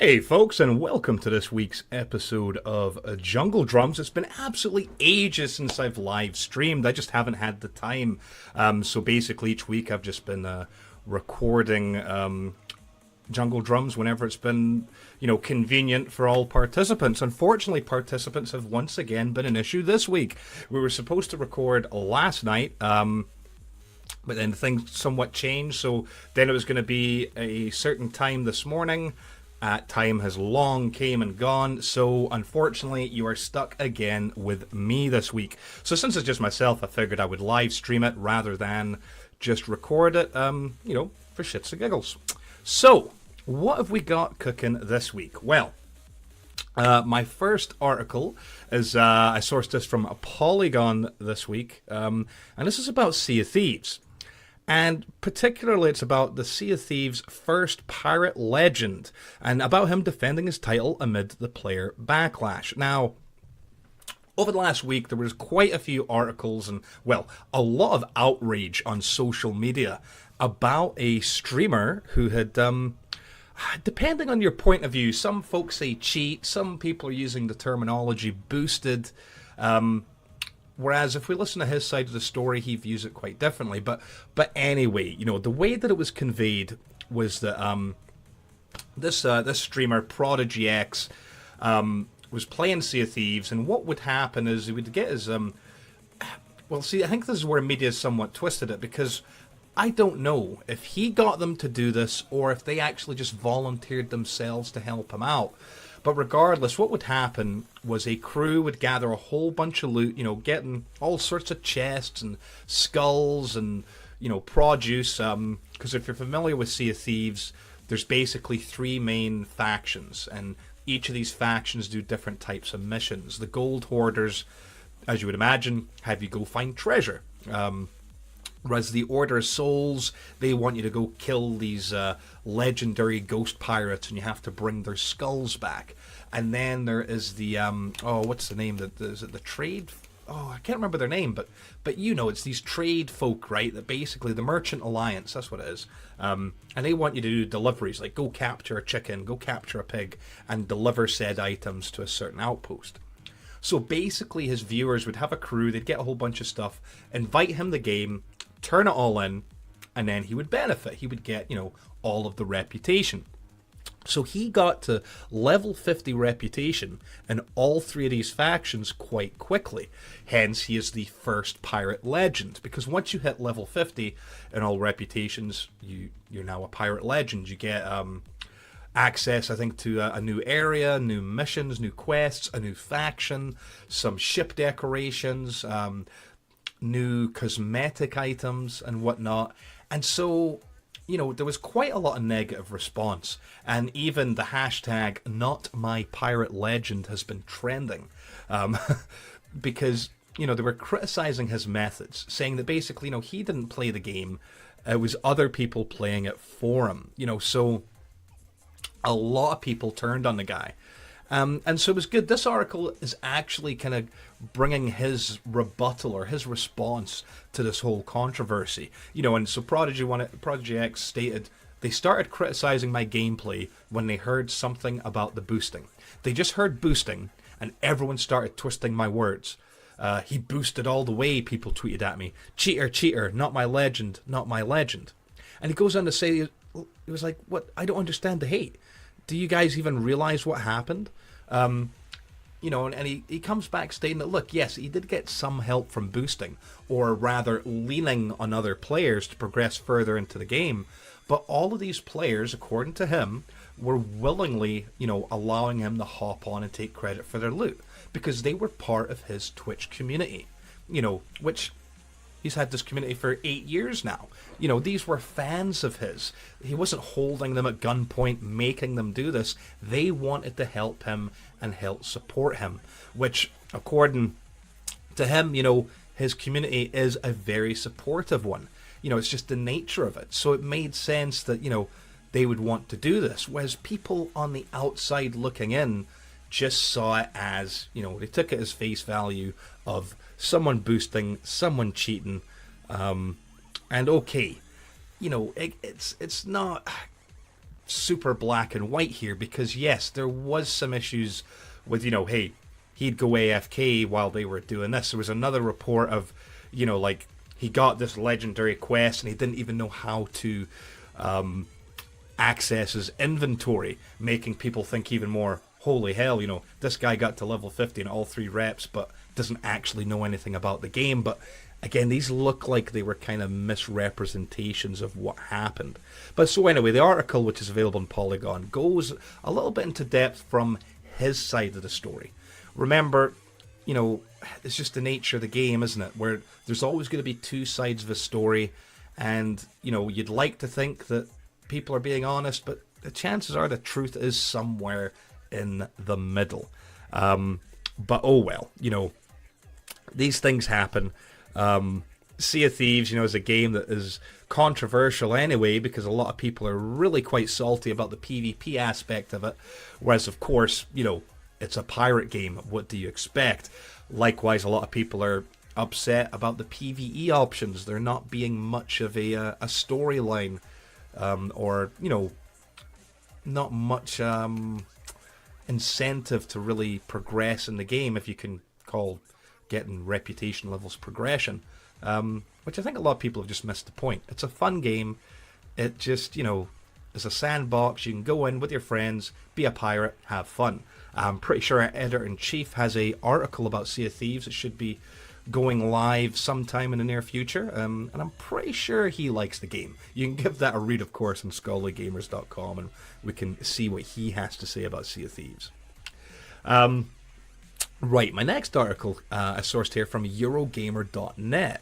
Hey folks, and welcome to this week's episode of Jungle Drums. It's been absolutely ages since I've live streamed. I just haven't had the time. So basically each week I've just been recording Jungle Drums whenever it's been, convenient for all participants. Unfortunately, participants have once again been an issue this week. We were supposed to record last night, but then things somewhat changed. So then it was going to be a certain time this morning. Time has long came and gone, so unfortunately you are stuck again with me this week. So since it's just myself, I figured I would live stream it rather than just record it, for shits and giggles. So, what have we got cooking this week? Well, my first article is, I sourced this from a Polygon this week, and this is about Sea of Thieves. And particularly it's about the Sea of Thieves' first pirate legend, and about him defending his title amid the player backlash. Now, over the last week, there was quite a few articles and, well, a lot of outrage on social media about a streamer who had, depending on your point of view, some folks say cheat, some people are using the terminology boosted, whereas if we listen to his side of the story, he views it quite differently. But anyway, the way that it was conveyed was that this streamer, Prodigy X, was playing Sea of Thieves, and what would happen is he would get his... well, see, I think this is where media somewhat twisted it, because I don't know if he got them to do this or if they actually just volunteered themselves to help him out. But regardless, what would happen was a crew would gather a whole bunch of loot, getting all sorts of chests and skulls and, produce. Because if you're familiar with Sea of Thieves, there's basically three main factions, and each of these factions do different types of missions. The Gold Hoarders, as you would imagine, have you go find treasure. Whereas the Order of Souls, they want you to go kill these legendary ghost pirates, and you have to bring their skulls back. And then there is the what's the name? Is it the trade? Oh, I can't remember their name, but it's these trade folk, right? That basically the Merchant Alliance, that's what it is. And they want you to do deliveries, like go capture a chicken, go capture a pig, and deliver said items to a certain outpost. So basically, his viewers would have a crew, they'd get a whole bunch of stuff, invite him the game, turn it all in, and then he would benefit. He would get, all of the reputation. So he got to level 50 reputation in all three of these factions quite quickly. Hence, he is the first pirate legend, because once you hit level 50 in all reputations, you're now a pirate legend. You get access, I think, to a new area, new missions, new quests, a new faction, some ship decorations, new cosmetic items and whatnot. And so, there was quite a lot of negative response, and even the hashtag #NotMyPirateLegend has been trending, because they were criticizing his methods, saying that basically he didn't play the game, it was other people playing it for him. So a lot of people turned on the guy. And so it was good. This article is actually kind of bringing his rebuttal or his response to this whole controversy. And so Prodigy X stated, they started criticizing my gameplay when they heard something about the boosting. They just heard boosting, and everyone started twisting my words. He boosted all the way, people tweeted at me. Cheater, cheater, not my legend, not my legend. And he goes on to say, he was like, what? I don't understand the hate. Do you guys even realize what happened? And he comes back stating that, look, yes, he did get some help from boosting, or rather leaning on other players to progress further into the game. But all of these players, according to him, were willingly, allowing him to hop on and take credit for their loot, because they were part of his Twitch community, which... He's had this community for 8 years now. These were fans of his. He wasn't holding them at gunpoint, making them do this. They wanted to help him and help support him, which, according to him, his community is a very supportive one. It's just the nature of it. So it made sense that, they would want to do this. Whereas people on the outside looking in just saw it as, they took it as face value of someone boosting, someone cheating, and okay, it's not... super black and white here, because yes, there was some issues with, hey, he'd go AFK while they were doing this. There was another report of, like, he got this legendary quest and he didn't even know how to access his inventory, making people think even more, holy hell, this guy got to level 50 in all 3 reps, but doesn't actually know anything about the game. But again, these look like they were kind of misrepresentations of what happened. But so anyway, the article, which is available on Polygon, goes a little bit into depth from his side of the story. Remember, it's just the nature of the game, isn't it? Where there's always going to be 2 sides of a story, and, you'd like to think that people are being honest, but the chances are the truth is somewhere in the middle. But oh well, these things happen. Sea of Thieves, is a game that is controversial anyway, because a lot of people are really quite salty about the PvP aspect of it, whereas of course, it's a pirate game. What do you expect? Likewise, a lot of people are upset about the PvE options. There not being much of a storyline, or not much incentive to really progress in the game, if you can call getting reputation levels progression, which I think a lot of people have just missed the point. It's a fun game. It just, is a sandbox. You can go in with your friends, be a pirate, have fun. I'm pretty sure our editor-in-chief has a article about Sea of Thieves. It should be going live sometime in the near future, and I'm pretty sure he likes the game. You can give that a read, of course, on scholarlygamers.com, and we can see what he has to say about Sea of Thieves. Right, my next article I sourced here from Eurogamer.net,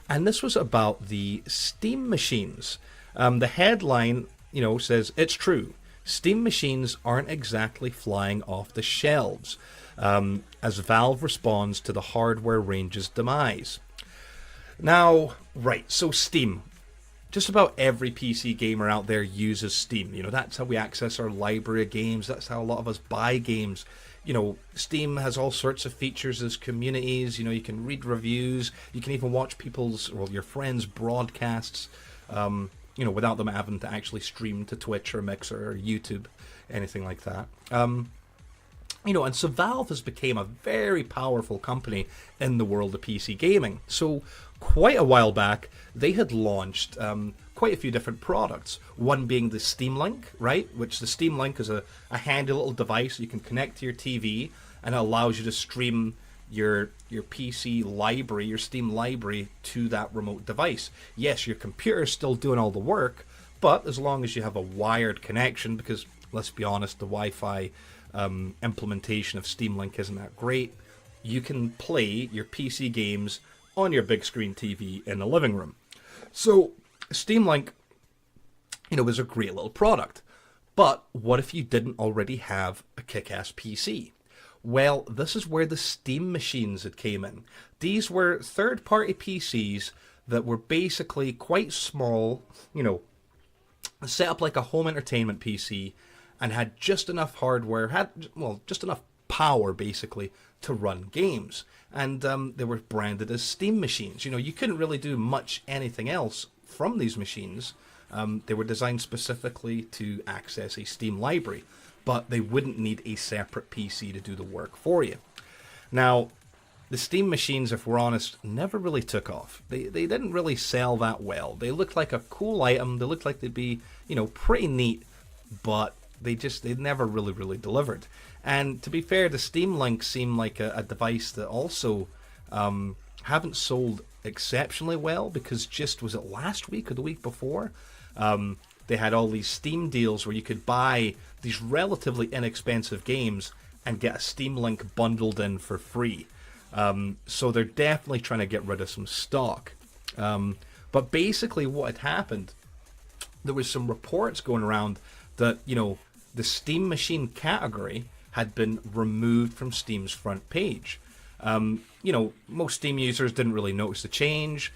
and this was about the Steam machines. The headline, says, "It's true. Steam machines aren't exactly flying off the shelves, as Valve responds to the hardware range's demise." Now, right, so Steam. Just about every PC gamer out there uses Steam. That's how we access our library of games. That's how a lot of us buy games. Steam has all sorts of features as communities. You can read reviews. You can even watch your friends' broadcasts, without them having to actually stream to Twitch or Mixer or YouTube, anything like that. And so Valve has become a very powerful company in the world of PC gaming. So quite a while back, they had launched quite a few different products. One being the Steam Link, right? Which the Steam Link is a handy little device you can connect to your TV, and it allows you to stream your PC library, your Steam library, to that remote device. Yes, your computer is still doing all the work, but as long as you have a wired connection, because let's be honest, the Wi-Fi implementation of Steam Link isn't that great, you can play your PC games on your big screen TV in the living room. So Steam Link, was a great little product. But what if you didn't already have a kick-ass PC? Well, this is where the Steam machines had came in. These were third-party PCs that were basically quite small, set up like a home entertainment PC, and had just enough hardware, just enough power, basically, to run games. And they were branded as Steam machines. You couldn't really do much anything else from these machines. They were designed specifically to access a Steam library, but they wouldn't need a separate PC to do the work for you. Now, the Steam machines, if we're honest, never really took off. They didn't really sell that well. They looked like a cool item. They looked like they'd be, pretty neat, but they never really delivered. And to be fair, the Steam Link seemed like a device that also haven't sold exceptionally well, because was it last week or the week before? They had all these Steam deals where you could buy these relatively inexpensive games and get a Steam Link bundled in for free. So they're definitely trying to get rid of some stock. But basically what had happened, there was some reports going around that, the Steam machine category had been removed from Steam's front page. Most Steam users didn't really notice the change.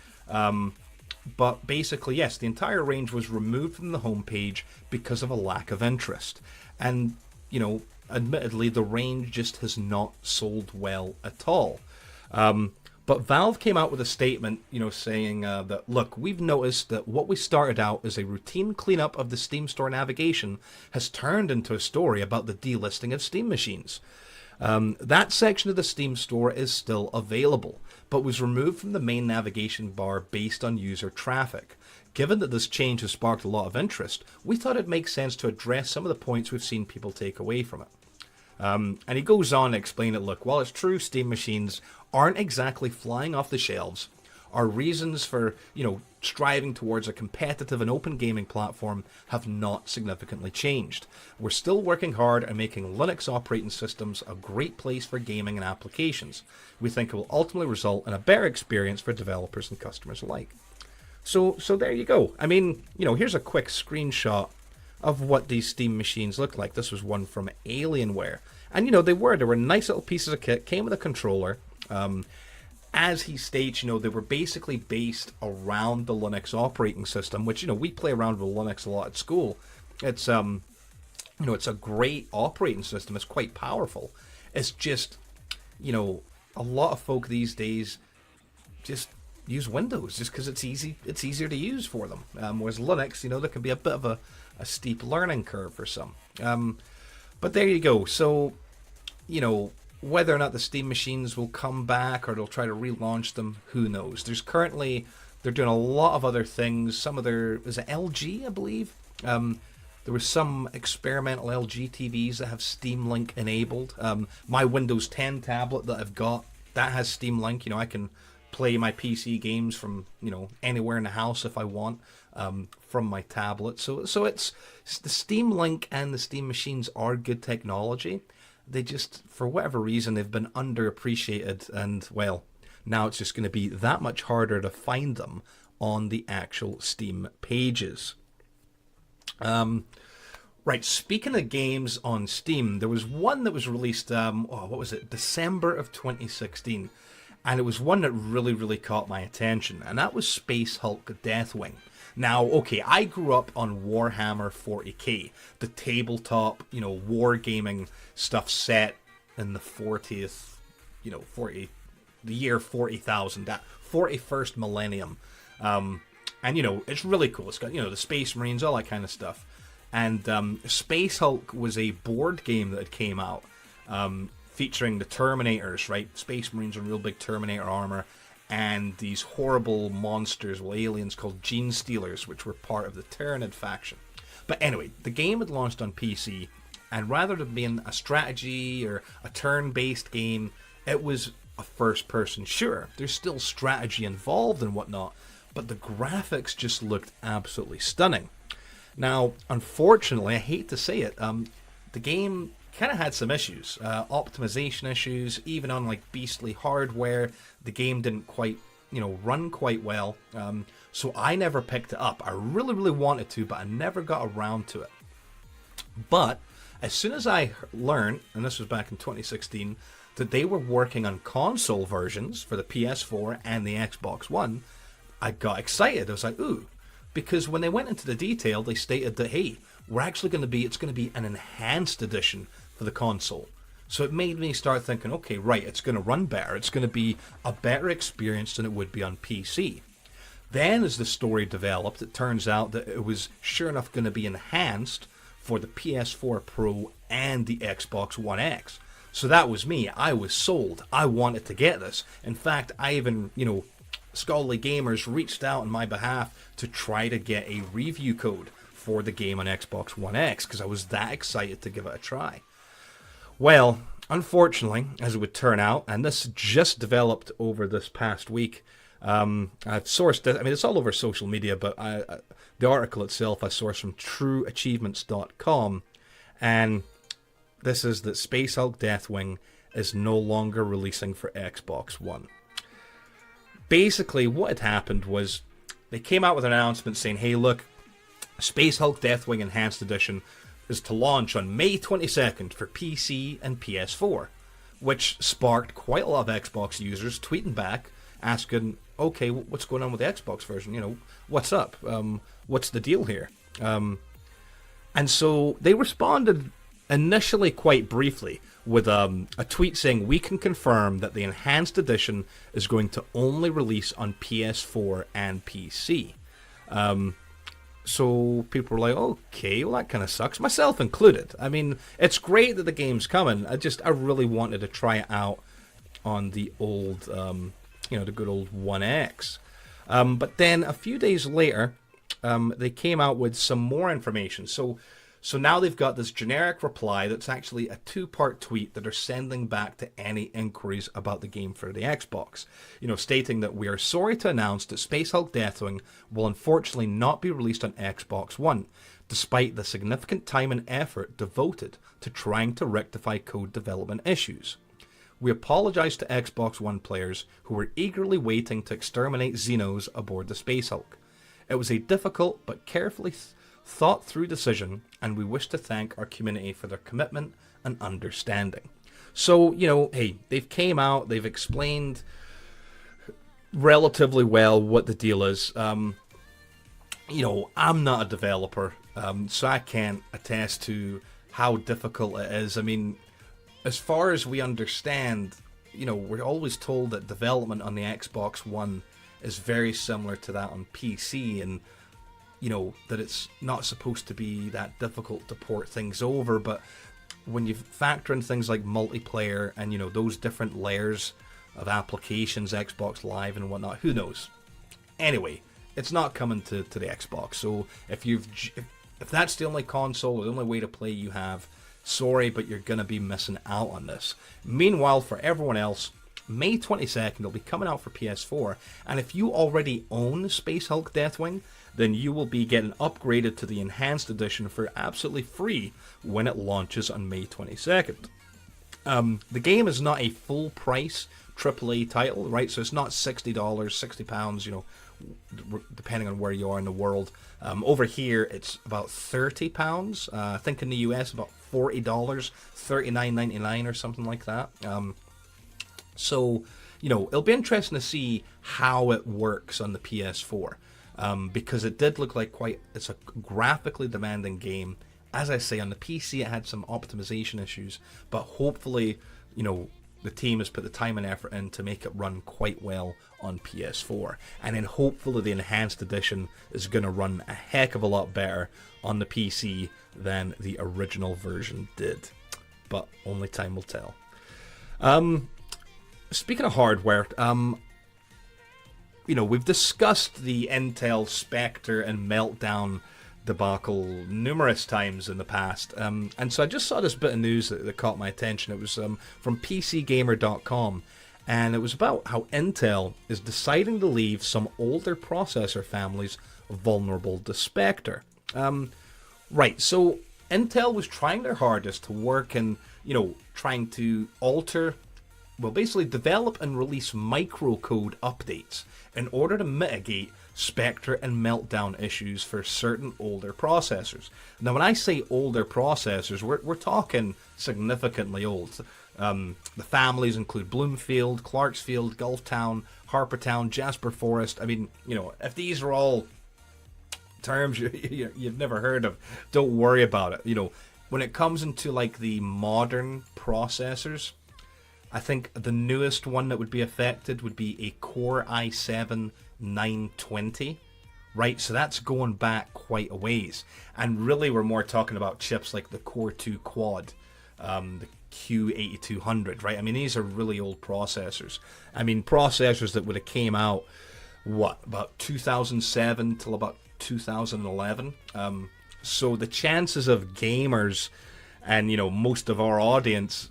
But basically, yes, the entire range was removed from the homepage because of a lack of interest. And, admittedly, the range just has not sold well at all. But Valve came out with a statement, saying that, look, we've noticed that what we started out as a routine cleanup of the Steam Store navigation has turned into a story about the delisting of Steam machines. That section of the Steam Store is still available, but was removed from the main navigation bar based on user traffic. Given that this change has sparked a lot of interest, we thought it makes sense to address some of the points we've seen people take away from it. And he goes on to explain it, look, while it's true Steam machines aren't exactly flying off the shelves, our reasons for, striving towards a competitive and open gaming platform have not significantly changed. We're still working hard at making Linux operating systems a great place for gaming and applications. We think it will ultimately result in a better experience for developers and customers alike. So there you go. I mean, here's a quick screenshot of what these Steam machines look like. This was one from Alienware. And, they were nice little pieces of kit, came with a controller. As he states, they were basically based around the Linux operating system, which, we play around with Linux a lot at school. It's, it's a great operating system. It's quite powerful. It's just, a lot of folk these days just use Windows just because it's easier to use for them. Whereas Linux, there can be a bit of a steep learning curve for some. But there you go. So, whether or not the Steam machines will come back or they'll try to relaunch them, who knows? They're doing a lot of other things. Is it LG, I believe? There was some experimental LG TVs that have Steam Link enabled. My Windows 10 tablet that I've got, that has Steam Link. I can play my PC games from, anywhere in the house if I want, from my tablet. So it's the Steam Link and the Steam machines are good technology. They just, for whatever reason, they've been underappreciated, and, well, now it's just going to be that much harder to find them on the actual Steam pages. Right, speaking of games on Steam, there was one that was released, December of 2016, and it was one that really, really caught my attention, and that was Space Hulk Deathwing. Now, okay, I grew up on Warhammer 40k, the tabletop, wargaming stuff set in the 40th, the year 40,000, that 41st millennium. And, it's really cool. It's got, the Space Marines, all that kind of stuff. And Space Hulk was a board game that came out, featuring the Terminators, right? Space Marines in real big Terminator armor, and these horrible monsters, aliens called Gene Stealers, which were part of the Tyranid faction. But anyway, the game had launched on PC, and rather than being a strategy or a turn-based game, it was a first-person shooter. There's still strategy involved and whatnot, but the graphics just looked absolutely stunning. Now, unfortunately, I hate to say it, the game kind of had some issues, optimization issues, even on beastly hardware. The game didn't quite, run quite well. So I never picked it up. I really, really wanted to, but I never got around to it. But as soon as I learned, and this was back in 2016, that they were working on console versions for the PS4 and the Xbox One, I got excited. I was like, ooh. Because when they went into the detail, they stated that, hey, it's going to be an enhanced edition for the console. So it made me start thinking, okay, right, it's going to run better. It's going to be a better experience than it would be on PC. Then as the story developed, it turns out that it was sure enough going to be enhanced for the PS4 Pro and the Xbox One X. So that was me. I was sold. I wanted to get this. In fact, I even, Scholarly Gamers reached out on my behalf to try to get a review code for the game on Xbox One X because I was that excited to give it a try. Well, unfortunately, as it would turn out, and this just developed over this past week, I've sourced it. I mean, it's all over social media, but the article itself I sourced from trueachievements.com, and this is that Space Hulk Deathwing is no longer releasing for Xbox One. Basically, what had happened was they came out with an announcement saying, hey, look, Space Hulk Deathwing Enhanced Edition is to launch on May 22nd for PC and PS4, which sparked quite a lot of Xbox users tweeting back, asking, okay, what's going on with the Xbox version? What's up? What's the deal here? And so they responded initially quite briefly with a tweet saying, "We can confirm that the enhanced edition is going to only release on PS4 and PC." So people were like, okay, well, that kind of sucks, myself included. I mean, it's great that the game's coming. I really wanted to try it out on the old, the good old 1X. But then a few days later, they came out with some more information. So now they've got this generic reply that's actually a two-part tweet that are sending back to any inquiries about the game for the Xbox. Stating that we are sorry to announce that Space Hulk Deathwing will unfortunately not be released on Xbox One, despite the significant time and effort devoted to trying to rectify code development issues. We apologize to Xbox One players who were eagerly waiting to exterminate Xenos aboard the Space Hulk. It was a difficult but carefully thought through decision, and we wish to thank our community for their commitment and understanding. So, hey, they've came out, they've explained relatively well what the deal is. I'm not a developer, so I can't attest to how difficult it is. I mean, as far as we understand, we're always told that development on the Xbox One is very similar to that on PC, and that it's not supposed to be that difficult to port things over. But when you factor in things like multiplayer and, those different layers of applications, Xbox Live and whatnot, who knows? Anyway, it's not coming to the Xbox. So if that's the only console or the only way to play you have, sorry, but you're going to be missing out on this. Meanwhile, for everyone else, May 22nd, it'll be coming out for PS4. And if you already own Space Hulk Deathwing, then you will be getting upgraded to the Enhanced Edition for absolutely free when it launches on May 22nd. The game is not a full price AAA title, right? So it's not $60, £60, depending on where you are in the world. Over here, it's about £30. I think in the US, about $40, $39.99 or something like that. So, it'll be interesting to see how it works on the PS4. Because it did look like it's a graphically demanding game. As I say, on the PC it had some optimization issues, but hopefully, the team has put the time and effort in to make it run quite well on PS4. And then hopefully the Enhanced Edition is going to run a heck of a lot better on the PC than the original version did. But only time will tell. Speaking of hardware, we've discussed the Intel Spectre and Meltdown debacle numerous times in the past. And so I just saw this bit of news that caught my attention. It was from PCGamer.com. And it was about how Intel is deciding to leave some older processor families vulnerable to Spectre. Right, so Intel was trying their hardest to work and, trying to basically develop and release microcode updates in order to mitigate Spectre and Meltdown issues for certain older processors. Now, when I say older processors, we're talking significantly old. The families include Bloomfield, Clarksfield, Gulftown, Harpertown, Jasper Forest. I mean, if these are all terms you've never heard of, don't worry about it. When it comes into like the modern processors, I think the newest one that would be affected would be a Core i7 920, right? So that's going back quite a ways. And really we're more talking about chips like the Core 2 Quad, the Q8200, right? I mean, these are really old processors. I mean, processors that would have came out, about 2007 till about 2011. So the chances of gamers and, most of our audience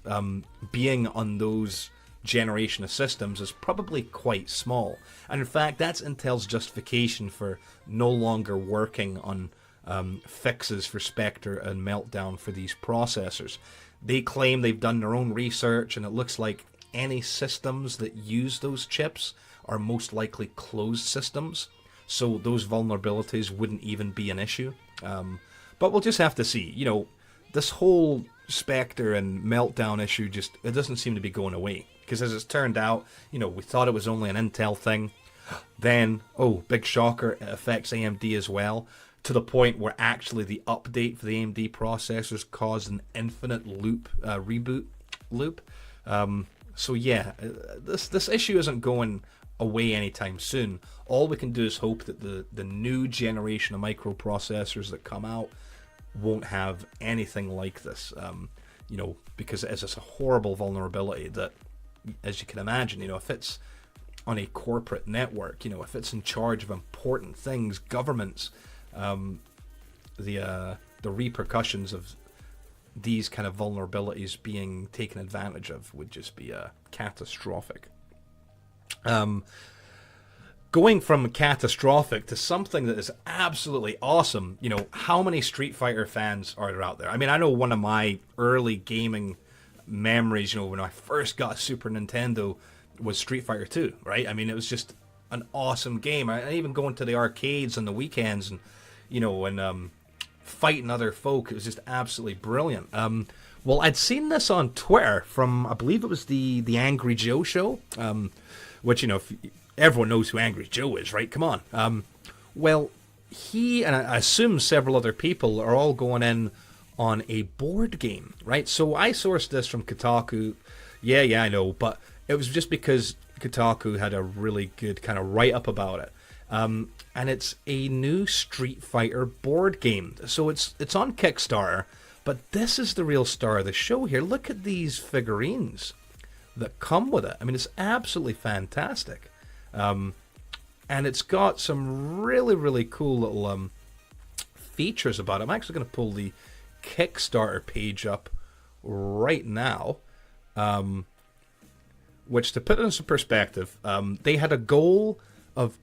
being on those generation of systems is probably quite small. And in fact, that's Intel's justification for no longer working on fixes for Spectre and Meltdown for these processors. They claim they've done their own research, and it looks like any systems that use those chips are most likely closed systems. So those vulnerabilities wouldn't even be an issue. But we'll just have to see. This whole Spectre and Meltdown issue it doesn't seem to be going away. Because as it's turned out, we thought it was only an Intel thing. Then, big shocker, it affects AMD as well. to the point where actually the update for the AMD processors caused an infinite loop reboot loop. So yeah, this issue isn't going away anytime soon. All we can do is hope that the new generation of microprocessors that come out won't have anything like this. Because it is a horrible vulnerability that, as you can imagine, if it's on a corporate network, if it's in charge of important things, governments, the repercussions of these kind of vulnerabilities being taken advantage of would just be catastrophic. Going from catastrophic to something that is absolutely awesome, how many Street Fighter fans are there out there? I mean, I know one of my early gaming memories, when I first got a Super Nintendo, was Street Fighter 2, right? I mean, it was just an awesome game. I even going to the arcades on the weekends and, fighting other folk. It was just absolutely brilliant. Well, I'd seen this on Twitter from, I believe it was the Angry Joe show, which, everyone knows who Angry Joe is, right? Come on. Well, he and I assume several other people are all going in on a board game, right? So I sourced this from Kotaku. Yeah, I know, but it was just because Kotaku had a really good kind of write-up about it. And it's a new Street Fighter board game. So it's on Kickstarter, but this is the real star of the show here. Look at these figurines that come with it. I mean, it's absolutely fantastic. And it's got some really, really cool little features about it. I'm actually going to pull the Kickstarter page up right now, which, to put it into perspective, they had a goal of,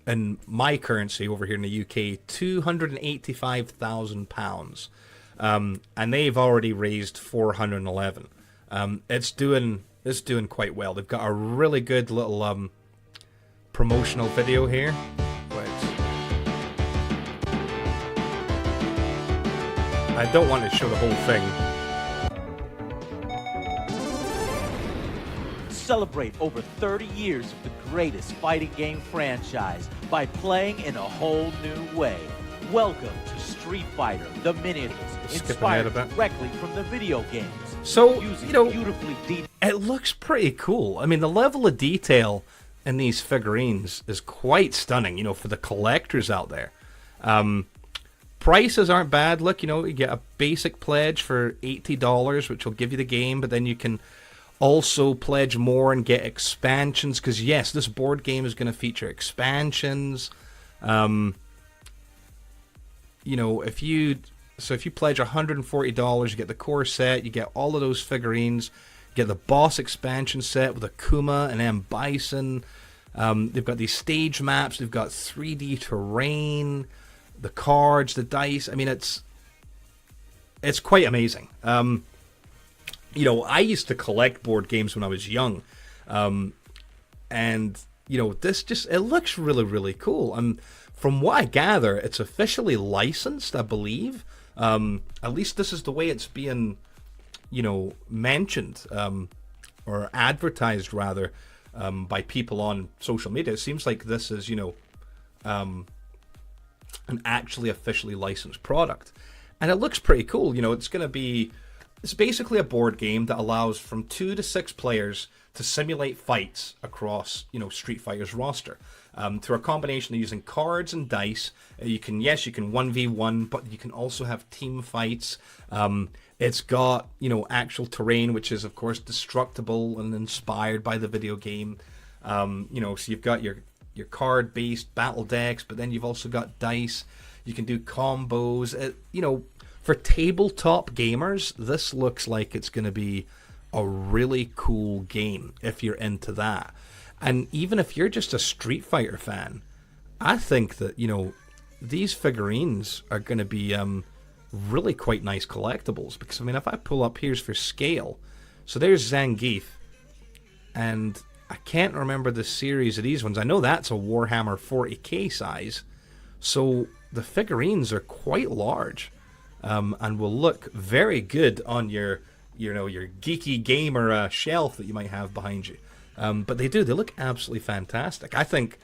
in my currency over here in the UK, £285,000, and they've already raised 411. It's doing quite well. They've got a really good little promotional video here. I don't want to show the whole thing. Celebrate over 30 years of the greatest fighting game franchise by playing in a whole new way. Welcome to Street Fighter, the miniatures, inspired directly from the video games. So, beautifully it looks pretty cool. I mean, the level of detail in these figurines is quite stunning, for the collectors out there. Prices aren't bad. Look, you get a basic pledge for $80, which will give you the game, but then you can also pledge more and get expansions, because yes, this board game is going to feature expansions. If you pledge $140, you get the core set, you get all of those figurines, you get the boss expansion set with Akuma and M. Bison. They've got these stage maps, they've got 3D terrain, the cards, the dice. I mean, it's quite amazing. I used to collect board games when I was young. And this it looks really, really cool. And from what I gather, it's officially licensed, I believe. At least this is the way it's being, mentioned, or advertised rather, by people on social media. It seems like this is, an actually officially licensed product. And it looks pretty cool. It's basically a board game that allows from 2 to 6 players to simulate fights across, Street Fighter's roster. Through a combination of using cards and dice. You can 1v1, but you can also have team fights. It's got, actual terrain, which is, of course, destructible and inspired by the video game. So you've got your card-based battle decks, but then you've also got dice. You can do combos. For tabletop gamers, this looks like it's going to be a really cool game if you're into that. And even if you're just a Street Fighter fan, I think that, these figurines are going to be really quite nice collectibles. Because, if I pull up, here's for scale. So there's Zangief. And I can't remember the series of these ones. I know that's a Warhammer 40k size. So the figurines are quite large. And will look very good on your geeky gamer shelf that you might have behind you. But they look absolutely fantastic. I think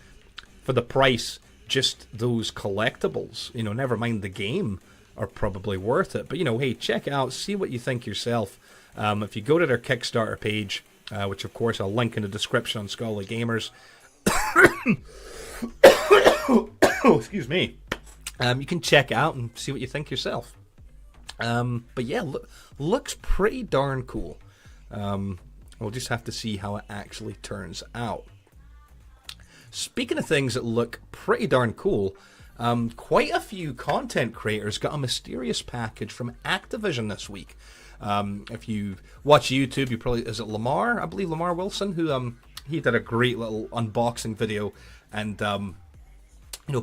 for the price, just those collectibles, never mind the game, are probably worth it. But, hey, check it out, see what you think yourself. If you go to their Kickstarter page, which, of course, I'll link in the description on Scholarly Gamers. Excuse me. You can check out and see what you think yourself. But yeah, looks pretty darn cool. We'll just have to see how it actually turns out. Speaking of things that look pretty darn cool, quite a few content creators got a mysterious package from Activision this week. If you watch YouTube, you probably, is it Lamar? I believe Lamar Wilson, who he did a great little unboxing video, and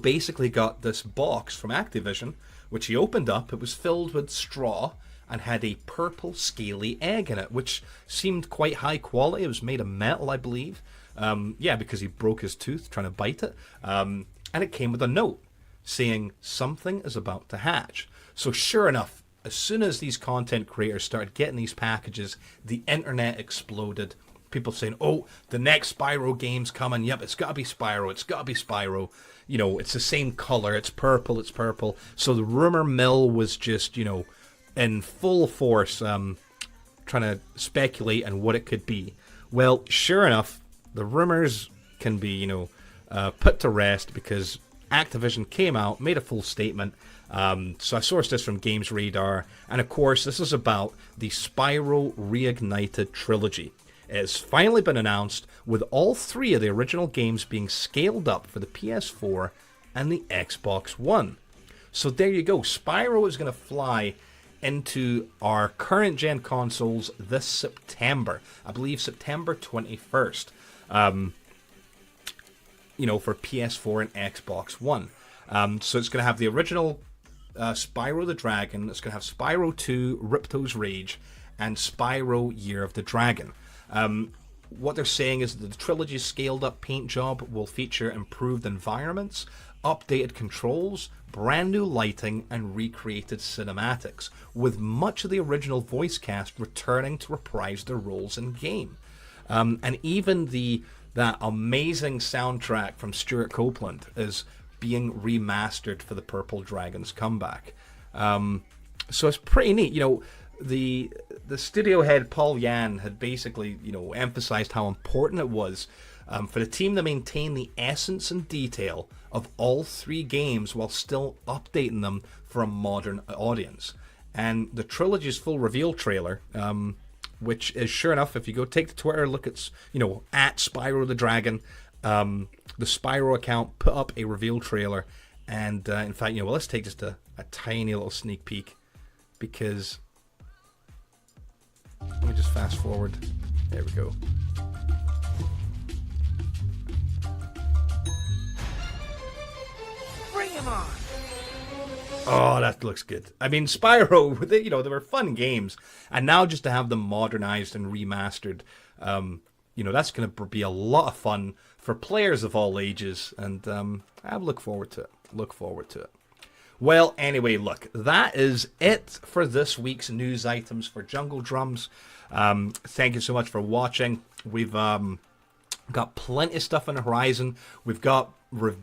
basically got this box from Activision, which he opened up. It was filled with straw and had a purple scaly egg in it, which seemed quite high quality. It was made of metal, I believe. Because he broke his tooth trying to bite it. And it came with a note saying something is about to hatch. So sure enough, as soon as these content creators started getting these packages, the internet exploded. People saying, oh, the next Spyro game's coming. Yep, it's got to be Spyro. It's got to be Spyro. It's the same color. It's purple. It's purple. So the rumor mill was just, in full force, trying to speculate on what it could be. Well, sure enough, the rumors can be, put to rest, because Activision came out, made a full statement. So I sourced this from Games Radar, and of course, this is about the Spyro Reignited Trilogy. It has finally been announced, with all 3 of the original games being scaled up for the PS4 and the Xbox One. So there you go. Spyro is going to fly into our current gen consoles this September. I believe September 21st. For PS4 and Xbox One. So it's going to have the original Spyro the Dragon. It's going to have Spyro 2, Ripto's Rage, and Spyro Year of the Dragon. What they're saying is that the trilogy's scaled up paint job will feature improved environments, updated controls, brand new lighting, and recreated cinematics, with much of the original voice cast returning to reprise their roles in game. And even that amazing soundtrack from Stuart Copeland is being remastered for the Purple Dragon's comeback. So it's pretty neat. The studio head Paul Yan had basically, emphasized how important it was for the team to maintain the essence and detail of all 3 games while still updating them for a modern audience. And the trilogy's full reveal trailer, which is, sure enough, if you go take to Twitter, look at, at Spyro the Dragon, the Spyro account put up a reveal trailer. And in fact, let's take just a tiny little sneak peek, because let me just fast forward. There we go. Bring him on! Oh, that looks good. I mean, Spyro, they were fun games, and now just to have them modernized and remastered, that's going to be a lot of fun for players of all ages, and I look forward to it. Well, anyway, look, that is it for this week's news items for Jungle Drums. Thank you so much for watching. We've got plenty of stuff on the horizon. We've got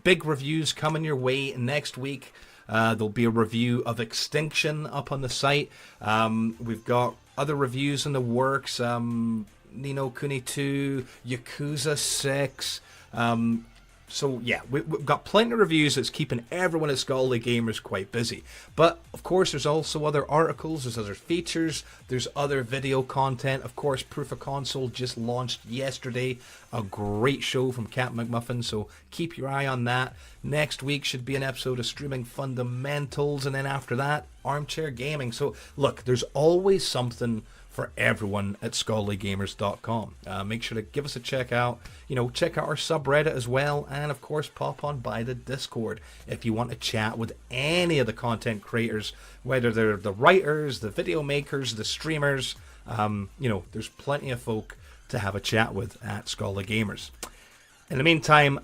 big reviews coming your way next week. There'll be a review of Extinction up on the site. We've got other reviews in the works. Ni no Kuni 2, Yakuza 6. So yeah, we've got plenty of reviews that's keeping everyone at Scholarly Gamers quite busy. But of course, there's also other articles, there's other features, there's other video content. Of course, Proof of Console just launched yesterday, a great show from Cat McMuffin, so keep your eye on that. Next week should be an episode of Streaming Fundamentals, and then after that, Armchair Gaming. So look, there's always something for everyone at scholarlygamers.com. Make sure to give us a check out. Check out our subreddit as well, and of course pop on by the Discord if you want to chat with any of the content creators, whether they're the writers, the video makers, the streamers. There's plenty of folk to have a chat with at Scholarly Gamers. In the meantime,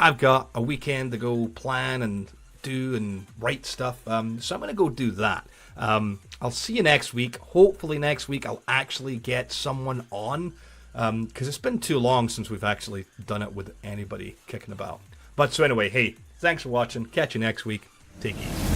I've got a weekend to go plan and do and write stuff, so I'm going to go do that. I'll see you next week. Hopefully next week I'll actually get someone on, because it's been too long since we've actually done it with anybody kicking about. But so anyway, hey, Thanks for watching. Catch you next week. Take it easy.